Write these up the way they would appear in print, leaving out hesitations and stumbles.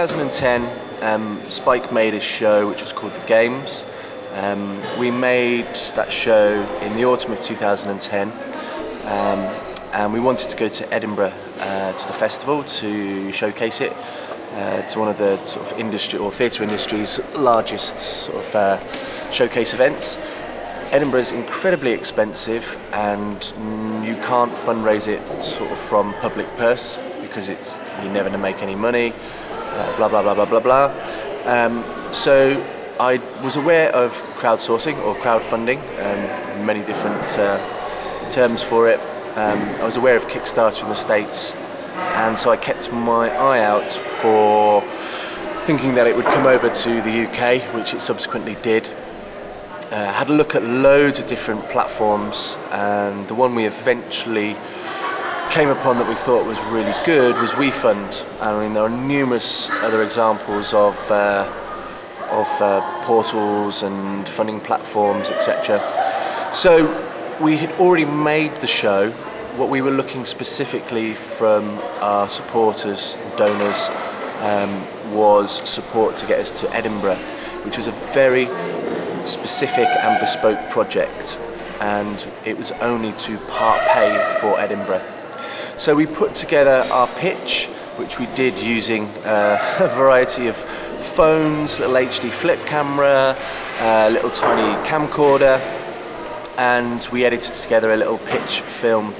2010, Spike made a show which was called The Games. We made that show in the autumn of 2010, and we wanted to go to Edinburgh to the festival to showcase it to one of the sort of industry or theatre industry's largest sort of showcase events. Edinburgh is incredibly expensive, and you can't fundraise it sort of from public purse because you're never going to make any money. Blah blah blah blah blah blah. So I was aware of crowdsourcing or crowdfunding, many different terms for it. I was aware of Kickstarter in the States, and so I kept my eye out for thinking that it would come over to the UK, which it subsequently did. Had a look at loads of different platforms, and the one we eventually came upon that we thought was really good was WeFund. I mean, there are numerous other examples of portals and funding platforms, etc. So we had already made the show. What we were looking specifically from our supporters, donors, was support to get us to Edinburgh, which was a very specific and bespoke project, and it was only to part pay for Edinburgh. So we put together our pitch, which we did using a variety of phones, little HD flip camera, little tiny camcorder, and we edited together a little pitch film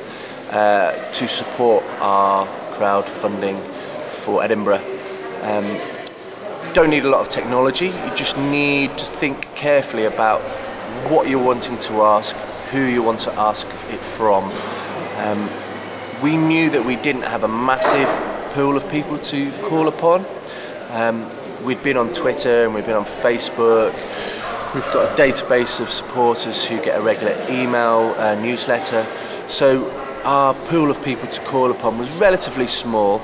to support our crowdfunding for Edinburgh. Don't need a lot of technology, you just need to think carefully about what you're wanting to ask, who you want to ask it from. We knew that we didn't have a massive pool of people to call upon. We'd been on Twitter and we'd been on Facebook. We've got a database of supporters who get a regular email newsletter. So our pool of people to call upon was relatively small,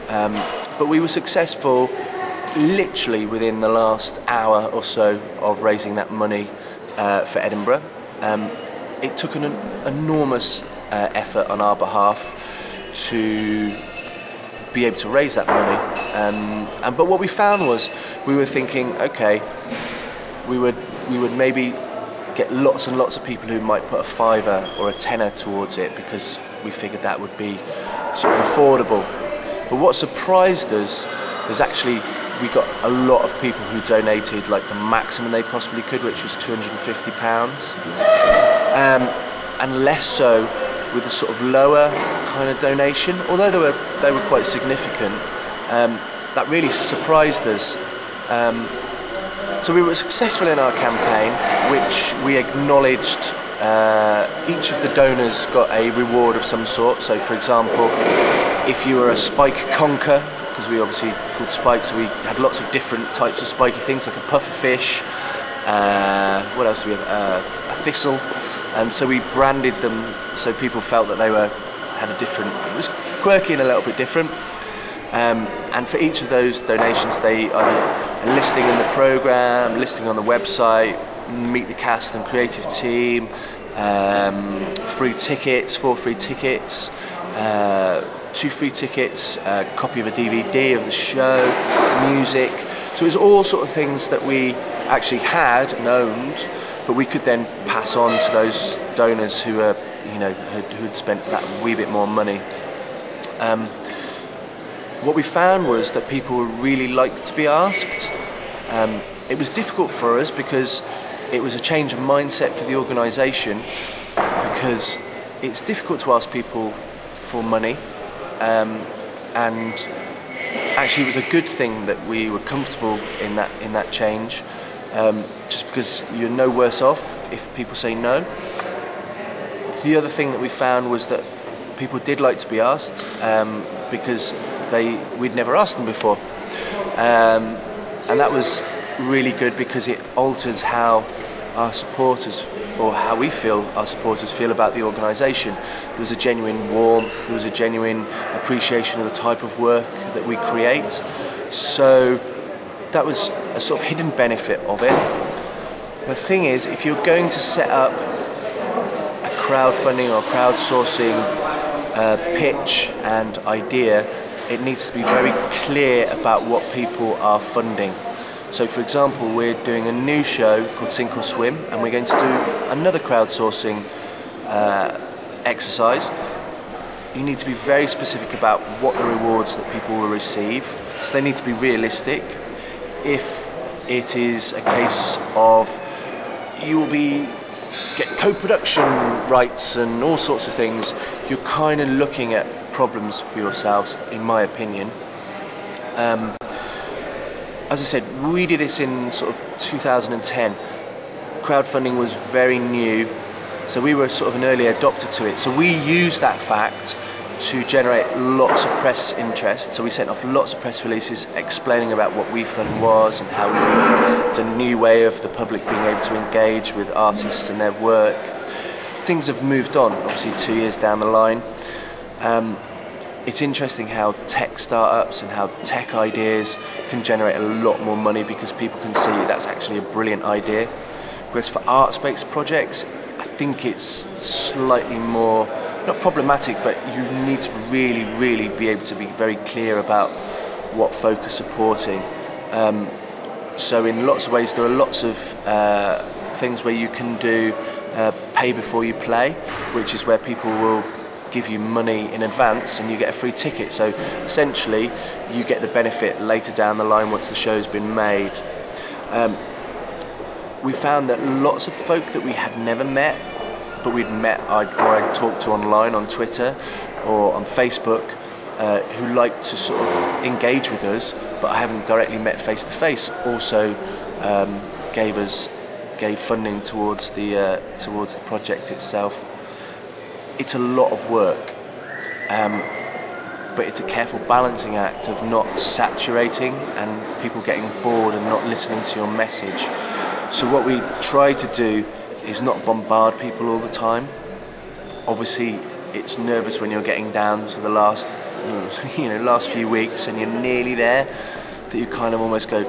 but we were successful literally within the last hour or so of raising that money for Edinburgh. It took an enormous effort on our behalf to be able to raise that money, but what we found was we were thinking, okay, we would maybe get lots and lots of people who might put a fiver or a tenner towards it because we figured that would be sort of affordable. But what surprised us is actually we got a lot of people who donated like the maximum they possibly could, which was £250, and less so with a sort of lower kind of donation, although they were quite significant. That really surprised us. So we were successful in our campaign, which we acknowledged. Each of the donors got a reward of some sort. So for example, if you were a Spike conker, because we obviously called Spike, so we had lots of different types of spiky things, like a pufferfish, what else do we have, a thistle, and so we branded them so people felt that they had a different, it was quirky and a little bit different, and for each of those donations they either a listing in the programme, listing on the website, meet the cast and creative team, free tickets, 4 free tickets, 2 free tickets, a copy of a DVD of the show, music. So it was all sort of things that we actually had and owned, but we could then pass on to those donors who were, who'd spent that wee bit more money. What we found was that people really liked to be asked. It was difficult for us because it was a change of mindset for the organisation, because it's difficult to ask people for money. And actually it was a good thing that we were comfortable in that change, just because you're no worse off if people say no. The other thing that we found was that people did like to be asked, because we'd never asked them before, and that was really good because it alters how our supporters, or how we feel our supporters feel about the organisation. There was a genuine warmth, there was a genuine appreciation of the type of work that we create. So that was a sort of hidden benefit of it. The thing is, if you're going to set up a crowdfunding or crowdsourcing pitch and idea, it needs to be very clear about what people are funding. So for example, we're doing a new show called Sink or Swim, and we're going to do another crowdsourcing exercise. You need to be very specific about what the rewards that people will receive. So they need to be realistic. If it is a case of you will get co-production rights and all sorts of things, you're kind of looking at problems for yourselves, in my opinion. As I said, we did this in sort of 2010. Crowdfunding was very new, so we were sort of an early adopter to it. So we used that fact to generate lots of press interest. So we sent off lots of press releases explaining about what WeFund was and how we were it's a new way of the public being able to engage with artists and their work. Things have moved on, obviously 2 years down the line. It's interesting how tech startups and how tech ideas can generate a lot more money because people can see that's actually a brilliant idea. Whereas for arts-based projects, I think it's slightly more, not problematic, but you need to really be able to be very clear about what folk are supporting. So in lots of ways, there are lots of things where you can do pay before you play, which is where people will give you money in advance and you get a free ticket. So essentially you get the benefit later down the line once the show's been made. We found that lots of folk that we had never met, but we'd met or I'd talked to online on Twitter or on Facebook, who like to sort of engage with us, but I haven't directly met face to face, also gave funding towards the project itself. It's a lot of work, but it's a careful balancing act of not saturating and people getting bored and not listening to your message. So what we try to do is not bombard people all the time. Obviously, it's nervous when you're getting down to the last few weeks and you're nearly there, that you kind of almost go,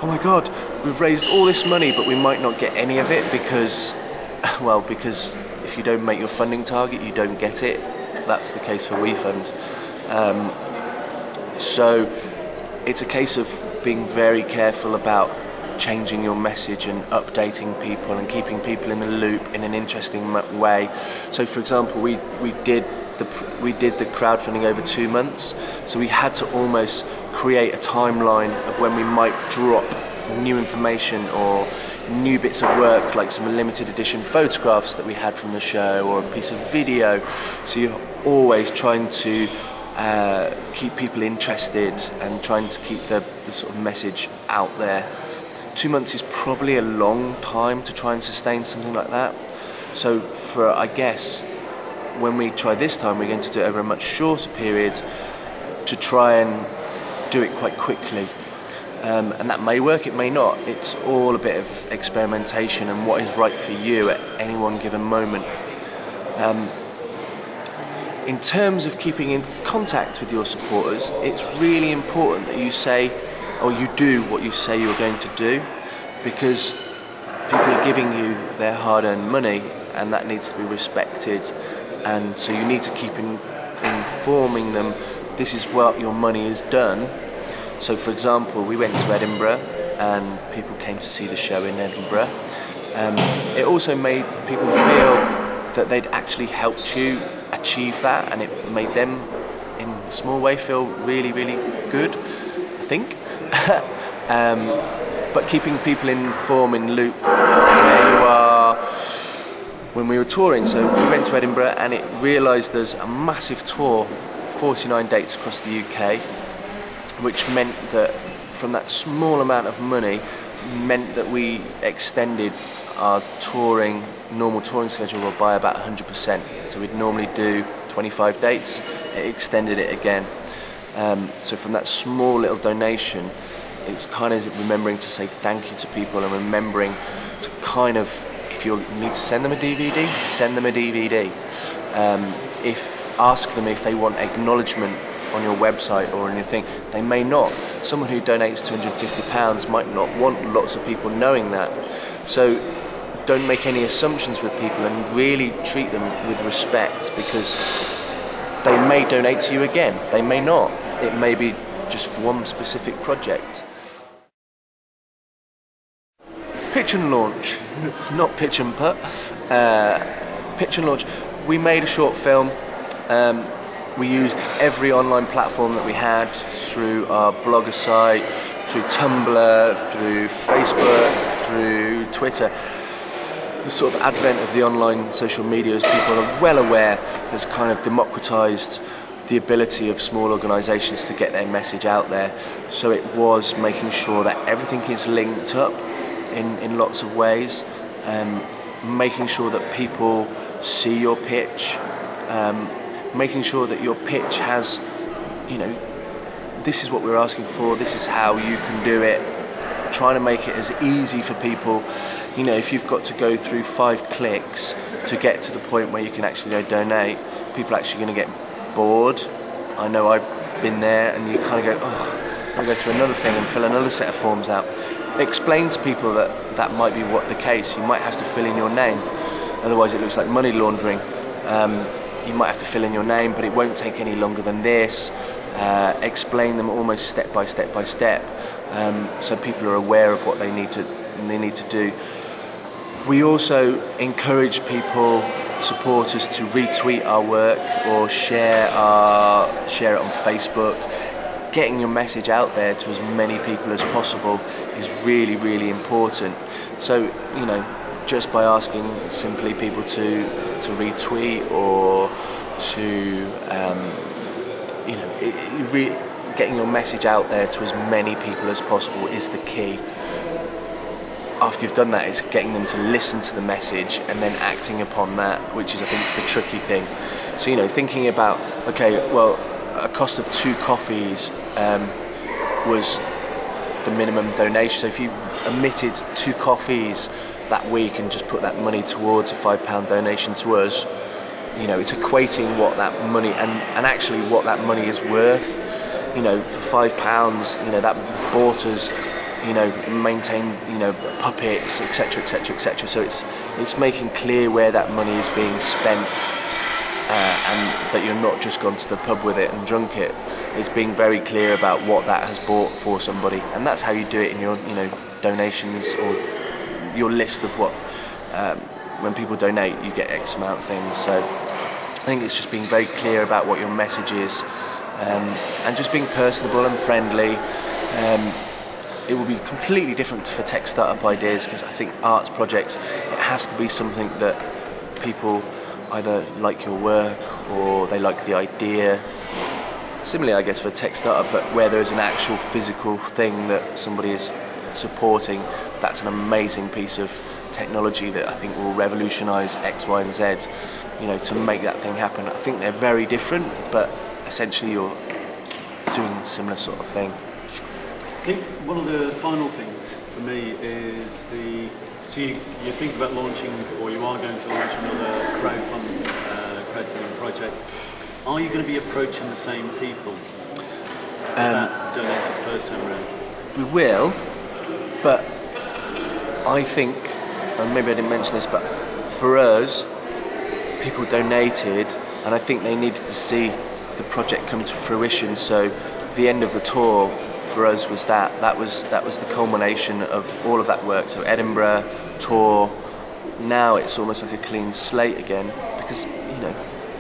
oh my God, we've raised all this money, but we might not get any of it because if you don't make your funding target, you don't get it. That's the case for WeFund. So it's a case of being very careful about changing your message and updating people and keeping people in the loop in an interesting way. So for example, we did the crowdfunding over 2 months, so we had to almost create a timeline of when we might drop new information or new bits of work, like some limited edition photographs that we had from the show or a piece of video. So you're always trying to keep people interested and trying to keep the sort of message out there. 2 months is probably a long time to try and sustain something like that. So for, I guess, when we try this time, we're going to do it over a much shorter period to try and do it quite quickly. And that may work, it may not. It's all a bit of experimentation and what is right for you at any one given moment. In terms of keeping in contact with your supporters, it's really important that you say, or you do what you say you're going to do, because people are giving you their hard-earned money and that needs to be respected, and so you need to keep informing them this is what your money is done. So for example, we went to Edinburgh and people came to see the show in Edinburgh. It also made people feel that they'd actually helped you achieve that, and it made them in a small way feel really good, I think. But keeping people informed, in loop where you are when we were touring. So we went to Edinburgh and it realised there's a massive tour, 49 dates across the UK, which meant that from that small amount of money meant that we extended our normal touring schedule by about 100%. So we'd normally do 25 dates, it extended it again. So from that small little donation, it's kind of remembering to say thank you to people and remembering to kind of, if you need to send them a DVD, send them a DVD. Ask them if they want acknowledgement on your website or on your thing. They may not. Someone who donates £250 might not want lots of people knowing that. So don't make any assumptions with people and really treat them with respect, because they may donate to you again, they may not. it may be just for one specific project. Pitch and launch, not pitch and putt. Pitch and launch. We made a short film. We used every online platform that we had, through our blogger site, through Tumblr, through Facebook, through Twitter. The sort of advent of the online social media, as people are well aware, has kind of democratised the ability of small organisations to get their message out there. So it was making sure that everything is linked up in lots of ways, making sure that people see your pitch, making sure that your pitch has, this is what we're asking for, this is how you can do it, trying to make it as easy for people. If you've got to go through 5 clicks to get to the point where you can actually go donate, people are actually going to get bored. I know I've been there, and you kind of go, oh, I'll go through another thing and fill another set of forms out. Explain to people that that might be what the case. You might have to fill in your name, otherwise it looks like money laundering. You might have to fill in your name, but it won't take any longer than this. Explain them almost step by step by step, so people are aware of what they need to do. We also encourage people, supporters, to retweet our work or share it on Facebook. Getting your message out there to as many people as possible is really, really important. So, just by asking simply people to retweet or to, getting your message out there to as many people as possible is the key. After you've done that, it's getting them to listen to the message and then acting upon that, which is, I think, is the tricky thing. So, thinking about, okay, well, a cost of 2 coffees was the minimum donation. So if you omitted 2 coffees that week and just put that money towards a £5 donation to us, it's equating what that money and actually what that money is worth. For £5, that bought us, maintain, puppets, etc., etc., etc. So it's making clear where that money is being spent. And that you're not just gone to the pub with it and drunk it. It's being very clear about what that has bought for somebody, and that's how you do it in your, donations or your list of what. When people donate, you get X amount of things. So I think it's just being very clear about what your message is, and just being personable and friendly. It will be completely different for tech startup ideas, because I think arts projects, it has to be something that people either like your work or they like the idea. Similarly, I guess, for tech startup, but where there is an actual physical thing that somebody is supporting, that's an amazing piece of technology that I think will revolutionise X, Y and Z, to make that thing happen. I think they're very different, but essentially you're doing a similar sort of thing. I think one of the final things for me is so you think about launching, or you are going to launch another crowdfunding project. Are you going to be approaching the same people that donated first time around? We will, but I think, and maybe I didn't mention this, but for us, people donated, and I think they needed to see the project come to fruition. So the end of the tour for us was that was the culmination of all of that work. So Edinburgh tour, now it's almost like a clean slate again, because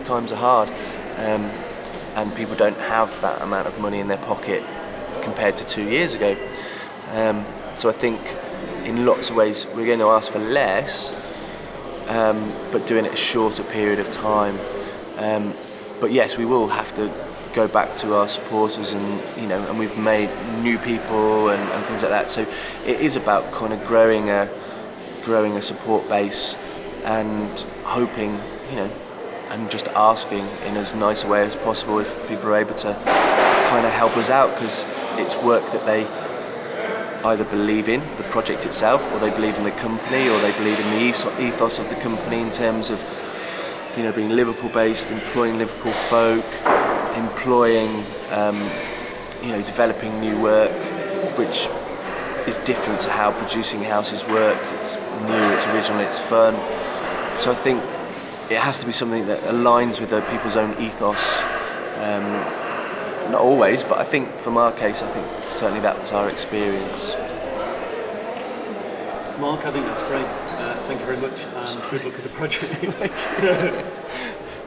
times are hard, and people don't have that amount of money in their pocket compared to 2 years ago. So I think in lots of ways we're going to ask for less, but doing it a shorter period of time. But yes, we will have to go back to our supporters, and we've made new people and things like that. So it is about kind of growing a support base, and hoping, and just asking in as nice a way as possible if people are able to kind of help us out, because it's work that they either believe in the project itself, or they believe in the company, or they believe in the ethos of the company in terms of being Liverpool based, employing Liverpool folk, employing developing new work, which is different to how producing houses work. It's new, it's original, it's fun. So I think it has to be something that aligns with the people's own ethos, Not always, but I think from our case, I think certainly that was our experience. Mark, I think that's great. Thank you very much, and good luck with the project.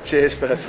Cheers, Bert.